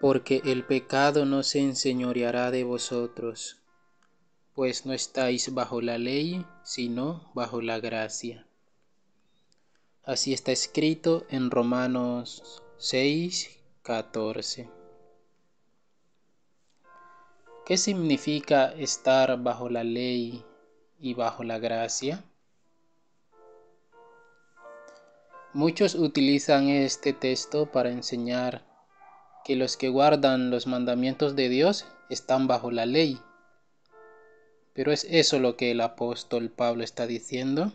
porque el pecado no se enseñoreará de vosotros, pues no estáis bajo la ley, sino bajo la gracia. Así está escrito en Romanos 6:14. ¿Qué significa estar bajo la ley y bajo la gracia? Muchos utilizan este texto para enseñar que los que guardan los mandamientos de Dios están bajo la ley. ¿Pero es eso lo que el apóstol Pablo está diciendo?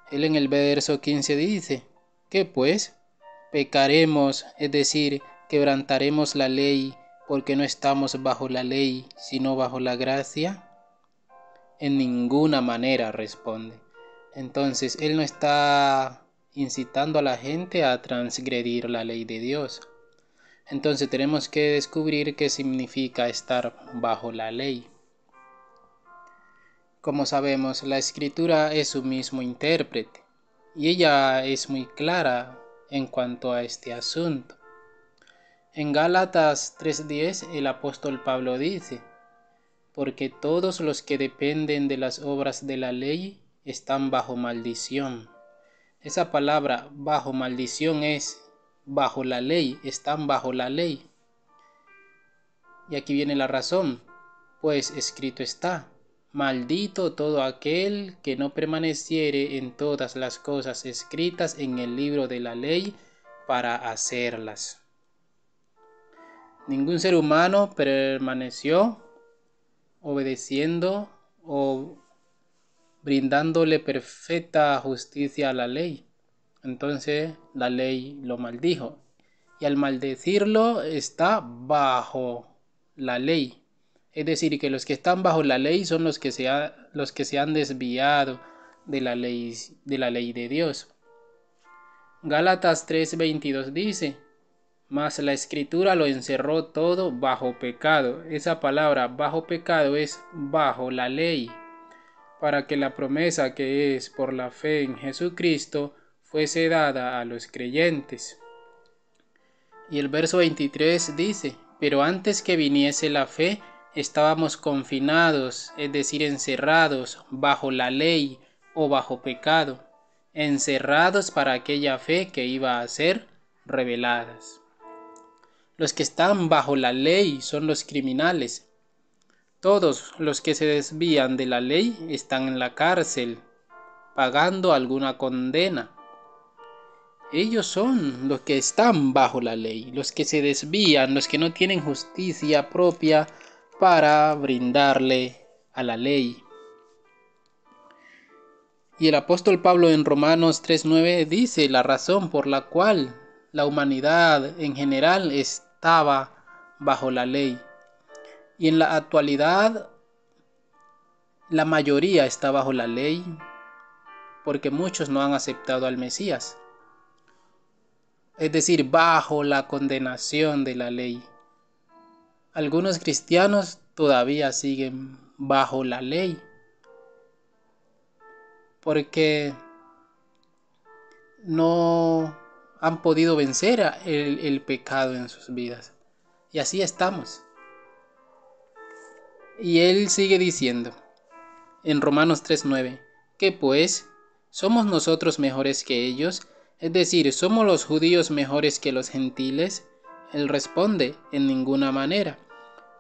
Él en el verso 15 dice, ¿qué pues? ¿Pecaremos, es decir, quebrantaremos la ley porque no estamos bajo la ley, sino bajo la gracia? En ninguna manera, responde. Entonces, él no está incitando a la gente a transgredir la ley de Dios. Entonces tenemos que descubrir qué significa estar bajo la ley. Como sabemos, la Escritura es su mismo intérprete, y ella es muy clara en cuanto a este asunto. En Gálatas 3:10 el apóstol Pablo dice, porque todos los que dependen de las obras de la ley están bajo maldición. Esa palabra bajo maldición es bajo la ley, están bajo la ley. Y aquí viene la razón, pues escrito está, maldito todo aquel que no permaneciere en todas las cosas escritas en el libro de la ley para hacerlas. Ningún ser humano permaneció obedeciendo o brindándole perfecta justicia a la ley. Entonces la ley lo maldijo. Y al maldecirlo está bajo la ley. Es decir, que los que están bajo la ley son los que se han desviado de la ley de Dios. Gálatas 3:22 dice, mas la Escritura lo encerró todo bajo pecado. Esa palabra bajo pecado es bajo la ley, para que la promesa que es por la fe en Jesucristo fuese dada a los creyentes. Y el verso 23 dice, pero antes que viniese la fe, estábamos confinados, es decir, encerrados bajo la ley o bajo pecado, encerrados para aquella fe que iba a ser revelada. Los que están bajo la ley son los criminales. Todos los que se desvían de la ley están en la cárcel, pagando alguna condena. Ellos son los que están bajo la ley, los que se desvían, los que no tienen justicia propia para brindarle a la ley. Y el apóstol Pablo en Romanos 3:9 dice la razón por la cual la humanidad en general estaba bajo la ley. Y en la actualidad la mayoría está bajo la ley porque muchos no han aceptado al Mesías. Es decir, bajo la condenación de la ley. Algunos cristianos todavía siguen bajo la ley porque no han podido vencer el pecado en sus vidas. Y así estamos. Y él sigue diciendo en Romanos 3:9, ¿qué pues? ¿Somos nosotros mejores que ellos? Es decir, ¿somos los judíos mejores que los gentiles? Él responde, en ninguna manera,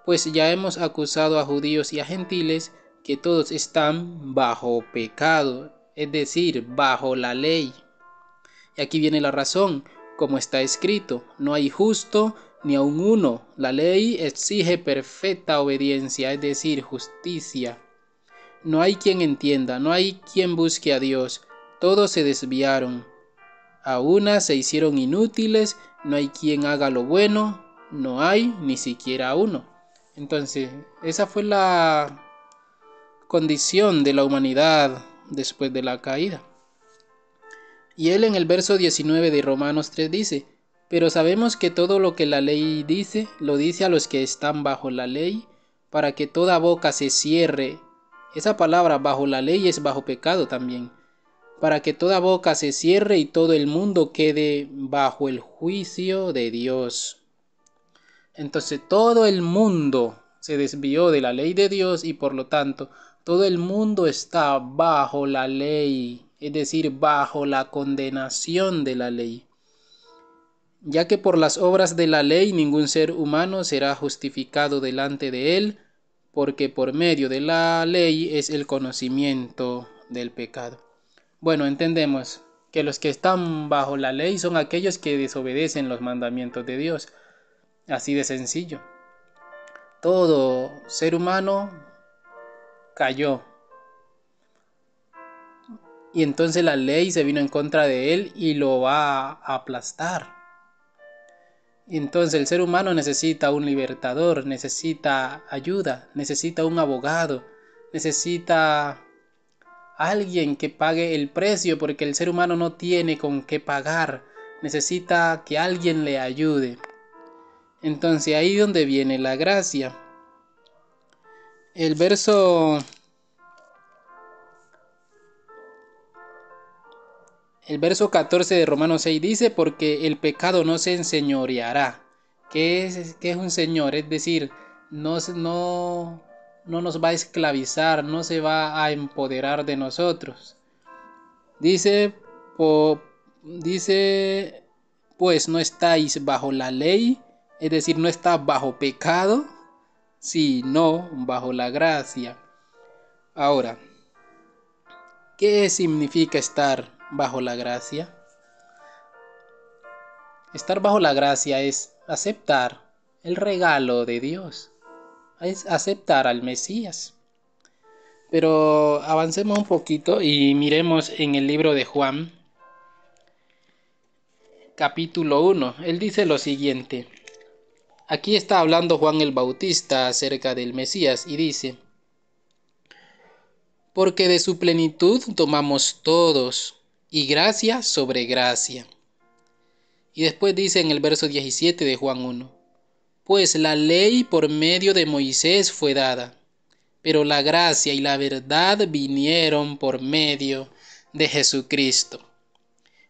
pues ya hemos acusado a judíos y a gentiles que todos están bajo pecado, es decir, bajo la ley. Y aquí viene la razón, como está escrito, no hay justo ni aun uno. La ley exige perfecta obediencia, es decir, justicia. No hay quien entienda, no hay quien busque a Dios. Todos se desviaron. A unas se hicieron inútiles, no hay quien haga lo bueno, no hay ni siquiera uno. Entonces, esa fue la condición de la humanidad después de la caída. Y él en el verso 19 de Romanos 3 dice, pero sabemos que todo lo que la ley dice, lo dice a los que están bajo la ley, para que toda boca se cierre. Esa palabra bajo la ley es bajo pecado también. Para que toda boca se cierre y todo el mundo quede bajo el juicio de Dios. Entonces todo el mundo se desvió de la ley de Dios y por lo tanto todo el mundo está bajo la ley, es decir, bajo la condenación de la ley, ya que por las obras de la ley ningún ser humano será justificado delante de él, porque por medio de la ley es el conocimiento del pecado. Bueno, entendemos que los que están bajo la ley son aquellos que desobedecen los mandamientos de Dios. Así de sencillo. Todo ser humano cayó. Y entonces la ley se vino en contra de él y lo va a aplastar. Y entonces el ser humano necesita un libertador, necesita ayuda, necesita un abogado, necesita alguien que pague el precio porque el ser humano no tiene con qué pagar. Necesita que alguien le ayude. Entonces ahí es donde viene la gracia. El verso 14 de Romanos 6 dice, porque el pecado no se enseñoreará. ¿Qué es un señor? Es decir, no nos va a esclavizar, no se va a empoderar de nosotros. Dice, pues no estáis bajo la ley, es decir, no está bajo pecado, sino bajo la gracia. Ahora, ¿qué significa estar bajo la gracia? Estar bajo la gracia es aceptar el regalo de Dios, es aceptar al Mesías. Pero avancemos un poquito y miremos en el libro de Juan, capítulo 1. Él dice lo siguiente. Aquí está hablando Juan el Bautista acerca del Mesías y dice, porque de su plenitud tomamos todos, y gracia sobre gracia. Y después dice en el verso 17 de Juan 1, pues la ley por medio de Moisés fue dada, pero la gracia y la verdad vinieron por medio de Jesucristo.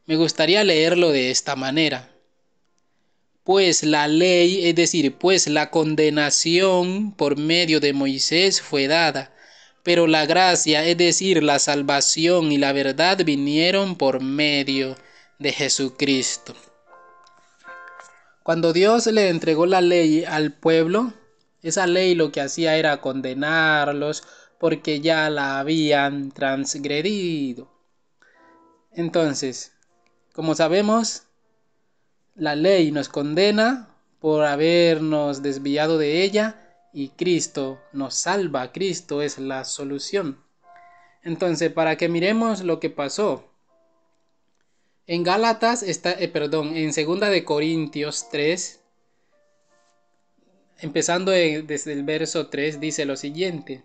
Me gustaría leerlo de esta manera. Pues la ley, es decir, pues la condenación por medio de Moisés fue dada, pero la gracia, es decir, la salvación y la verdad vinieron por medio de Jesucristo. Cuando Dios le entregó la ley al pueblo, esa ley lo que hacía era condenarlos porque ya la habían transgredido. Entonces, como sabemos, la ley nos condena por habernos desviado de ella y Cristo nos salva. Cristo es la solución. Entonces, para que miremos lo que pasó. En Gálatas en 2 de Corintios 3, empezando desde el verso 3, dice lo siguiente.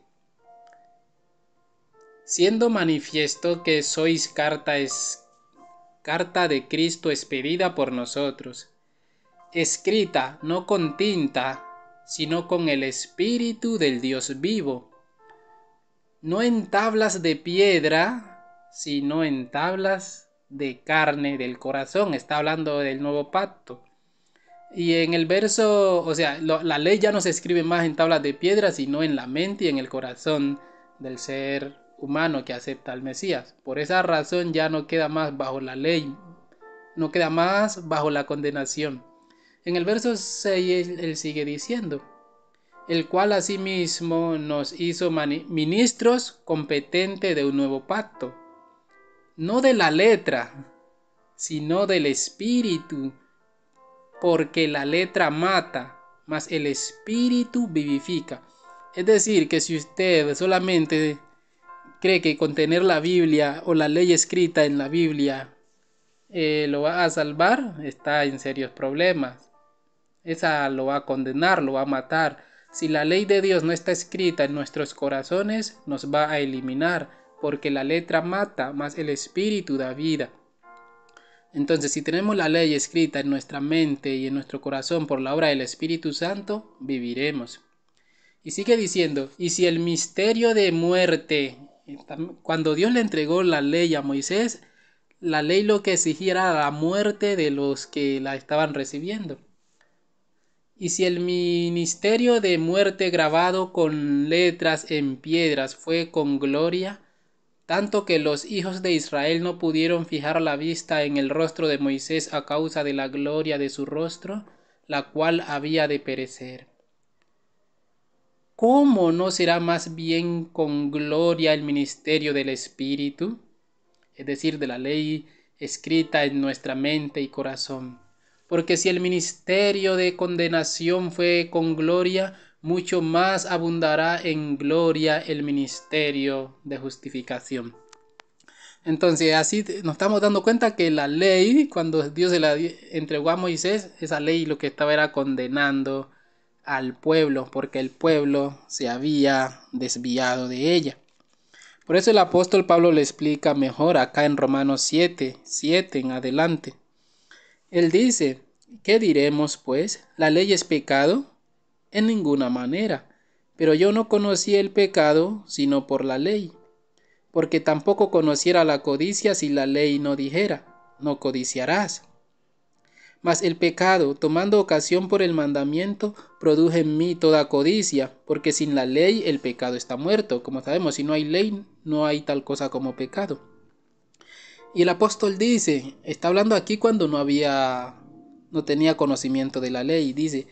Siendo manifiesto que sois carta de Cristo expedida por nosotros, escrita no con tinta, sino con el Espíritu del Dios vivo, no en tablas de piedra, sino en tablas de carne del corazón. Está hablando del nuevo pacto. Y en el verso, la ley ya no se escribe más en tablas de piedra, sino en la mente y en el corazón del ser humano que acepta al Mesías. Por esa razón ya no queda más bajo la ley, no queda más bajo la condenación. En el verso 6 él sigue diciendo, el cual asimismo nos hizo ministros competentes de un nuevo pacto, no de la letra, sino del Espíritu, porque la letra mata, mas el Espíritu vivifica. Es decir, que si usted solamente cree que con tener la Biblia o la ley escrita en la Biblia lo va a salvar, está en serios problemas. Esa lo va a condenar, lo va a matar. Si la ley de Dios no está escrita en nuestros corazones, nos va a eliminar, porque la letra mata, mas el Espíritu da vida. Entonces, si tenemos la ley escrita en nuestra mente y en nuestro corazón por la obra del Espíritu Santo, viviremos. Y sigue diciendo, y si el misterio de muerte, cuando Dios le entregó la ley a Moisés, la ley lo que exigía era la muerte de los que la estaban recibiendo. Y si el ministerio de muerte grabado con letras en piedras fue con gloria, tanto que los hijos de Israel no pudieron fijar la vista en el rostro de Moisés a causa de la gloria de su rostro, la cual había de perecer. ¿Cómo no será más bien con gloria el ministerio del Espíritu? Es decir, de la ley escrita en nuestra mente y corazón. Porque si el ministerio de condenación fue con gloria, mucho más abundará en gloria el ministerio de justificación. Entonces, así nos estamos dando cuenta que la ley, cuando Dios se la entregó a Moisés, esa ley lo que estaba era condenando al pueblo, porque el pueblo se había desviado de ella. Por eso el apóstol Pablo le explica mejor acá en Romanos 7 en adelante. Él dice, ¿qué diremos pues? ¿La ley es pecado? En ninguna manera. Pero yo no conocí el pecado sino por la ley, porque tampoco conociera la codicia si la ley no dijera, no codiciarás. Mas el pecado, tomando ocasión por el mandamiento, produjo en mí toda codicia, porque sin la ley el pecado está muerto. Como sabemos, si no hay ley, no hay tal cosa como pecado. Y el apóstol dice, está hablando aquí cuando no tenía conocimiento de la ley, dice,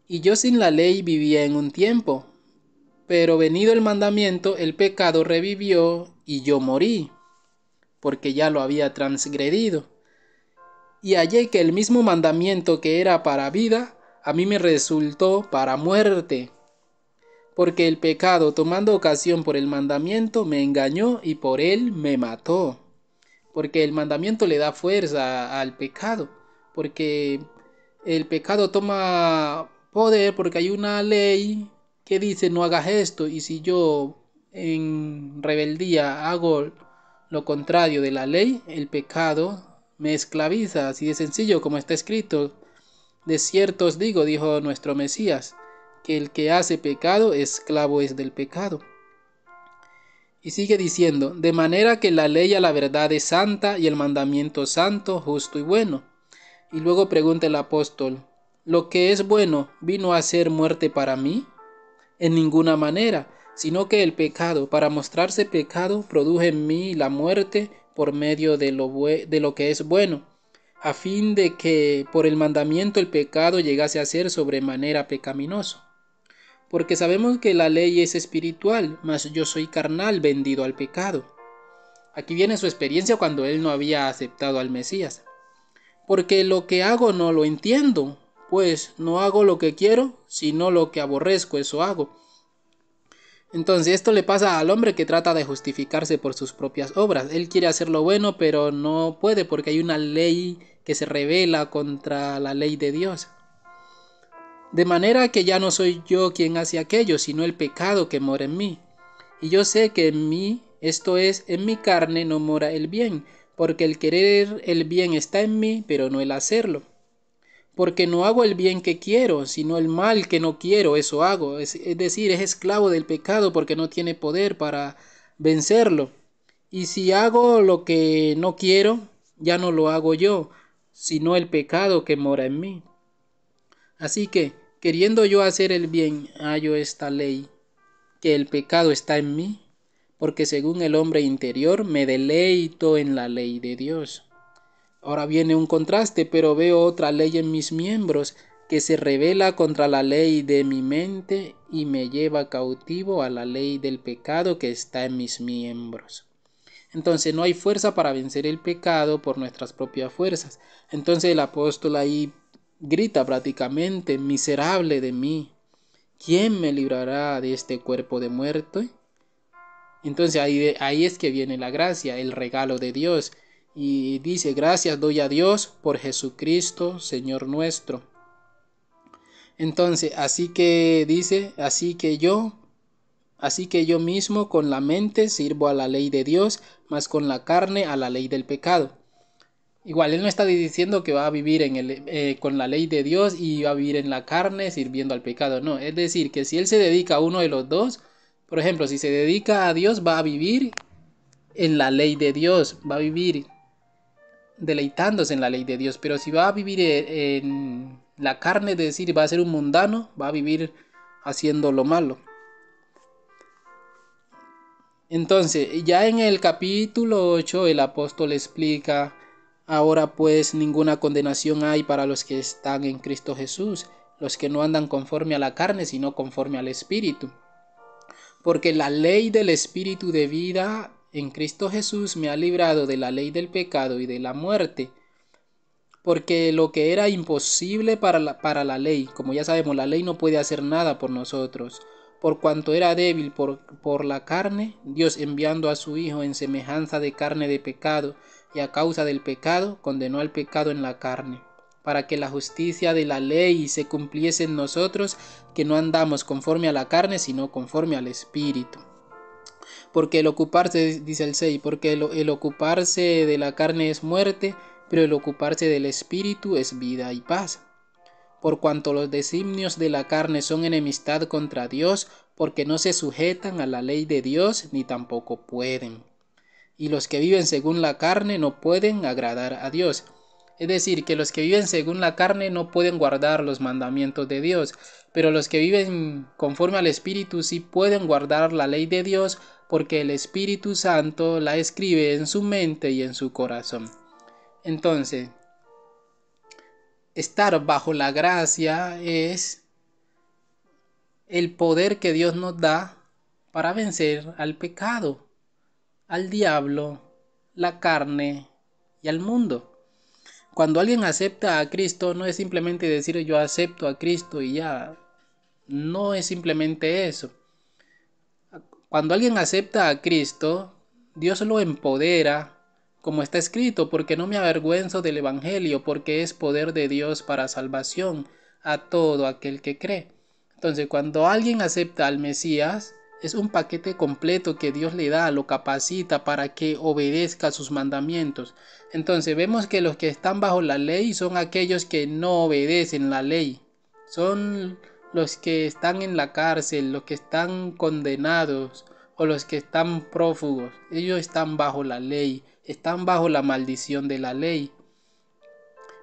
y yo sin la ley vivía en un tiempo, pero venido el mandamiento, el pecado revivió y yo morí, porque ya lo había transgredido. Y hallé que el mismo mandamiento que era para vida, a mí me resultó para muerte. Porque el pecado, tomando ocasión por el mandamiento, me engañó y por él me mató. Porque el mandamiento le da fuerza al pecado. Porque el pecado toma poder porque hay una ley que dice no hagas esto. Y si yo en rebeldía hago lo contrario de la ley, el pecado me esclaviza, así de sencillo como está escrito. De cierto os digo, dijo nuestro Mesías, que el que hace pecado, esclavo es del pecado. Y sigue diciendo, de manera que la ley a la verdad es santa y el mandamiento santo, justo y bueno. Y luego pregunta el apóstol, ¿lo que es bueno vino a ser muerte para mí? En ninguna manera, sino que el pecado, para mostrarse pecado, produjo en mí la muerte por medio de lo que es bueno, a fin de que por el mandamiento el pecado llegase a ser sobremanera pecaminoso. Porque sabemos que la ley es espiritual, mas yo soy carnal, vendido al pecado. Aquí viene su experiencia cuando él no había aceptado al Mesías. Porque lo que hago no lo entiendo, pues no hago lo que quiero, sino lo que aborrezco, eso hago. Entonces esto le pasa al hombre que trata de justificarse por sus propias obras. Él quiere hacer lo bueno, pero no puede porque hay una ley que se rebela contra la ley de Dios. De manera que ya no soy yo quien hace aquello, sino el pecado que mora en mí. Y yo sé que en mí, esto es, en mi carne no mora el bien, porque el querer el bien está en mí, pero no el hacerlo. Porque no hago el bien que quiero, sino el mal que no quiero, eso hago. Es decir, es esclavo del pecado porque no tiene poder para vencerlo. Y si hago lo que no quiero, ya no lo hago yo, sino el pecado que mora en mí. Así que, queriendo yo hacer el bien, hallo esta ley, que el pecado está en mí, porque según el hombre interior me deleito en la ley de Dios. Ahora viene un contraste, pero veo otra ley en mis miembros que se rebela contra la ley de mi mente y me lleva cautivo a la ley del pecado que está en mis miembros. Entonces no hay fuerza para vencer el pecado por nuestras propias fuerzas. Entonces el apóstol ahí grita prácticamente, miserable de mí, ¿quién me librará de este cuerpo de muerte? Entonces ahí es que viene la gracia, el regalo de Dios. Y dice, gracias doy a Dios por Jesucristo, Señor nuestro. Entonces, así que dice, así que yo mismo con la mente sirvo a la ley de Dios, mas con la carne a la ley del pecado. Igual, él no está diciendo que va a vivir con la ley de Dios y va a vivir en la carne sirviendo al pecado. No, es decir, que si él se dedica a uno de los dos, por ejemplo, si se dedica a Dios, va a vivir en la ley de Dios, va a vivir deleitándose en la ley de Dios. Pero si va a vivir en la carne, es decir, va a ser un mundano, va a vivir haciendo lo malo. Entonces, ya en el capítulo 8 el apóstol explica: ahora pues ninguna condenación hay para los que están en Cristo Jesús, los que no andan conforme a la carne, sino conforme al Espíritu. Porque la ley del Espíritu de vida en Cristo Jesús me ha librado de la ley del pecado y de la muerte. Porque lo que era imposible para la ley, como ya sabemos, la ley no puede hacer nada por nosotros. Por cuanto era débil por la carne, Dios, enviando a su Hijo en semejanza de carne de pecado, y a causa del pecado, condenó al pecado en la carne, para que la justicia de la ley se cumpliese en nosotros, que no andamos conforme a la carne, sino conforme al Espíritu. Porque el ocuparse, dice el 6, porque el ocuparse de la carne es muerte, pero el ocuparse del Espíritu es vida y paz. Por cuanto los designios de la carne son enemistad contra Dios, porque no se sujetan a la ley de Dios, ni tampoco pueden. Y los que viven según la carne no pueden agradar a Dios. Es decir, que los que viven según la carne no pueden guardar los mandamientos de Dios, pero los que viven conforme al Espíritu sí pueden guardar la ley de Dios, porque el Espíritu Santo la escribe en su mente y en su corazón. Entonces, estar bajo la gracia es el poder que Dios nos da para vencer al pecado, al diablo, la carne y al mundo. Cuando alguien acepta a Cristo, no es simplemente decir yo acepto a Cristo y ya. No es simplemente eso. Cuando alguien acepta a Cristo, Dios lo empodera, como está escrito: porque no me avergüenzo del Evangelio, porque es poder de Dios para salvación a todo aquel que cree. Entonces, cuando alguien acepta al Mesías, es un paquete completo que Dios le da, lo capacita para que obedezca sus mandamientos. Entonces, vemos que los que están bajo la ley son aquellos que no obedecen la ley. Son los que están en la cárcel, los que están condenados o los que están prófugos. Ellos están bajo la ley, están bajo la maldición de la ley.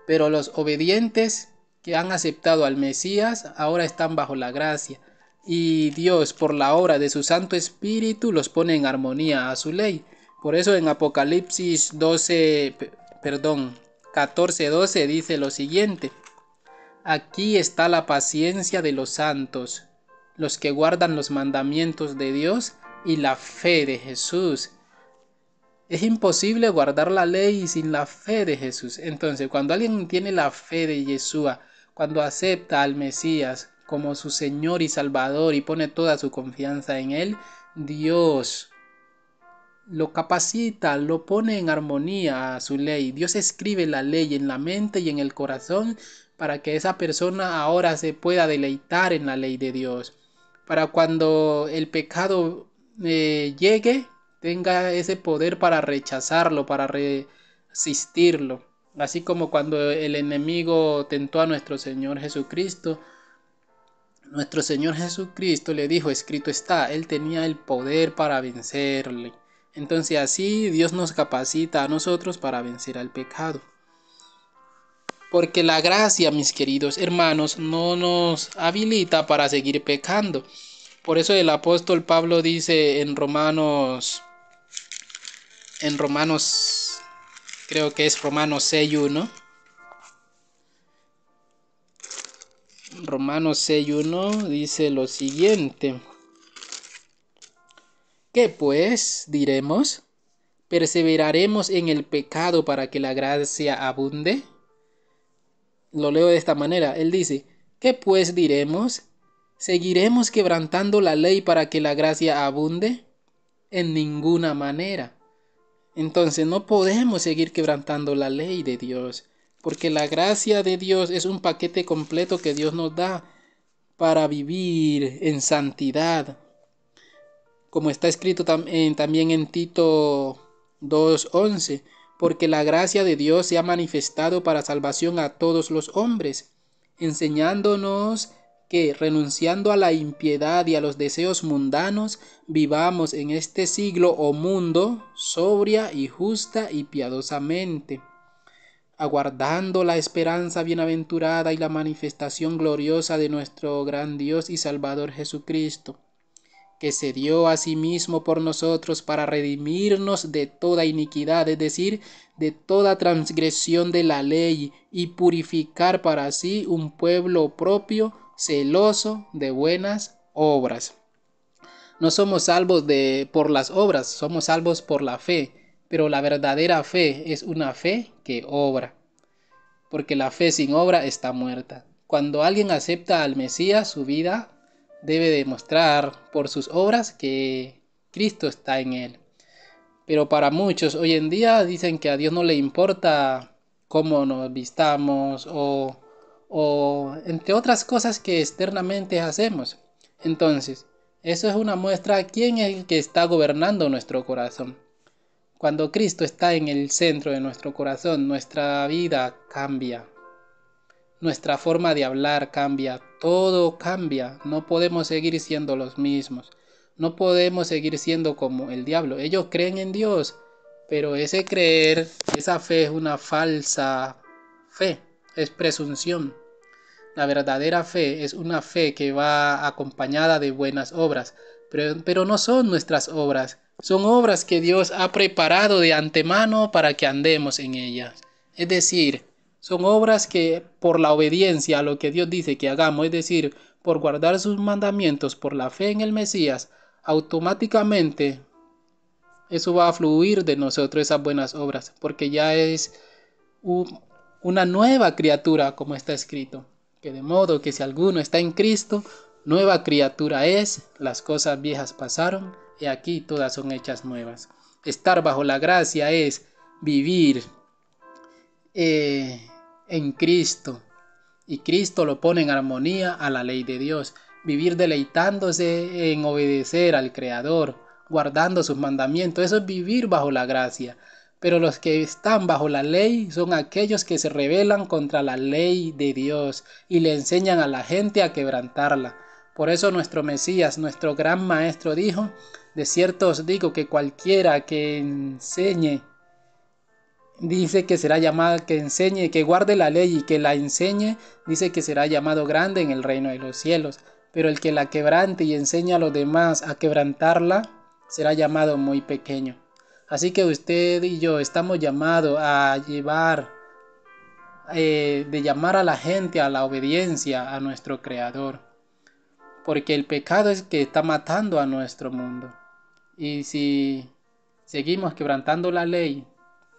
Pero los obedientes que han aceptado al Mesías ahora están bajo la gracia, y Dios, por la obra de su Santo Espíritu, los pone en armonía a su ley. Por eso en Apocalipsis 14:12 dice lo siguiente: aquí está la paciencia de los santos, los que guardan los mandamientos de Dios y la fe de Jesús. Es imposible guardar la ley sin la fe de Jesús. Entonces, cuando alguien tiene la fe de Yeshua, cuando acepta al Mesías como su Señor y Salvador y pone toda su confianza en Él, Dios lo capacita, lo pone en armonía a su ley. Dios escribe la ley en la mente y en el corazón para que esa persona ahora se pueda deleitar en la ley de Dios. Para cuando el pecado llegue, tenga ese poder para rechazarlo, para resistirlo. Así como cuando el enemigo tentó a nuestro Señor Jesucristo le dijo: escrito está. Él tenía el poder para vencerle. Entonces así Dios nos capacita a nosotros para vencer al pecado. Porque la gracia, mis queridos hermanos, no nos habilita para seguir pecando. Por eso el apóstol Pablo dice en Romanos, creo que es Romanos 6:1. Romanos 6:1 dice lo siguiente: ¿qué pues diremos? ¿Perseveraremos en el pecado para que la gracia abunde? Lo leo de esta manera. Él dice: ¿qué pues diremos? ¿Seguiremos quebrantando la ley para que la gracia abunde? En ninguna manera. Entonces no podemos seguir quebrantando la ley de Dios, porque la gracia de Dios es un paquete completo que Dios nos da para vivir en santidad. Como está escrito también en Tito 2:11, porque la gracia de Dios se ha manifestado para salvación a todos los hombres, enseñándonos que, renunciando a la impiedad y a los deseos mundanos, vivamos en este siglo o mundo sobria y justa y piadosamente. aguardando la esperanza bienaventurada y la manifestación gloriosa de nuestro gran Dios y Salvador Jesucristo, que se dio a sí mismo por nosotros para redimirnos de toda iniquidad, es decir, de toda transgresión de la ley, y purificar para sí un pueblo propio, celoso de buenas obras. No somos salvos por las obras, somos salvos por la fe, pero la verdadera fe es una fe que obra, porque la fe sin obra está muerta. Cuando alguien acepta al Mesías, su vida debe demostrar por sus obras que Cristo está en él. Pero para muchos hoy en día dicen que a Dios no le importa cómo nos vistamos o entre otras cosas que externamente hacemos. Entonces, eso es una muestra de quién es el que está gobernando nuestro corazón. Cuando Cristo está en el centro de nuestro corazón, nuestra vida cambia. Nuestra forma de hablar cambia, todo cambia, no podemos seguir siendo los mismos, no podemos seguir siendo como el diablo. Ellos creen en Dios, pero ese creer, esa fe es una falsa fe, es presunción. La verdadera fe es una fe que va acompañada de buenas obras, pero no son nuestras obras, son obras que Dios ha preparado de antemano para que andemos en ellas. Es decir, son obras que por la obediencia a lo que Dios dice que hagamos, es decir, por guardar sus mandamientos, por la fe en el Mesías, automáticamente eso va a fluir de nosotros, esas buenas obras, porque ya es una nueva criatura, como está escrito. Que de modo que si alguno está en Cristo, nueva criatura es, las cosas viejas pasaron, y aquí todas son hechas nuevas. Estar bajo la gracia es vivir en Cristo, y Cristo lo pone en armonía a la ley de Dios. Vivir deleitándose en obedecer al Creador, guardando sus mandamientos, eso es vivir bajo la gracia. Pero los que están bajo la ley son aquellos que se rebelan contra la ley de Dios y le enseñan a la gente a quebrantarla. Por eso nuestro Mesías, nuestro gran Maestro, dijo: de cierto os digo que cualquiera que enseñe, dice que será llamado, que enseñe, que guarde la ley y que la enseñe, dice que será llamado grande en el reino de los cielos. Pero el que la quebrante y enseña a los demás a quebrantarla, será llamado muy pequeño. Así que usted y yo estamos llamados a de llamar a la gente a la obediencia a nuestro Creador. Porque el pecado es que está matando a nuestro mundo. Y si seguimos quebrantando la ley,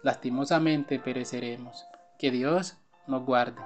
lastimosamente pereceremos. Que Dios nos guarde.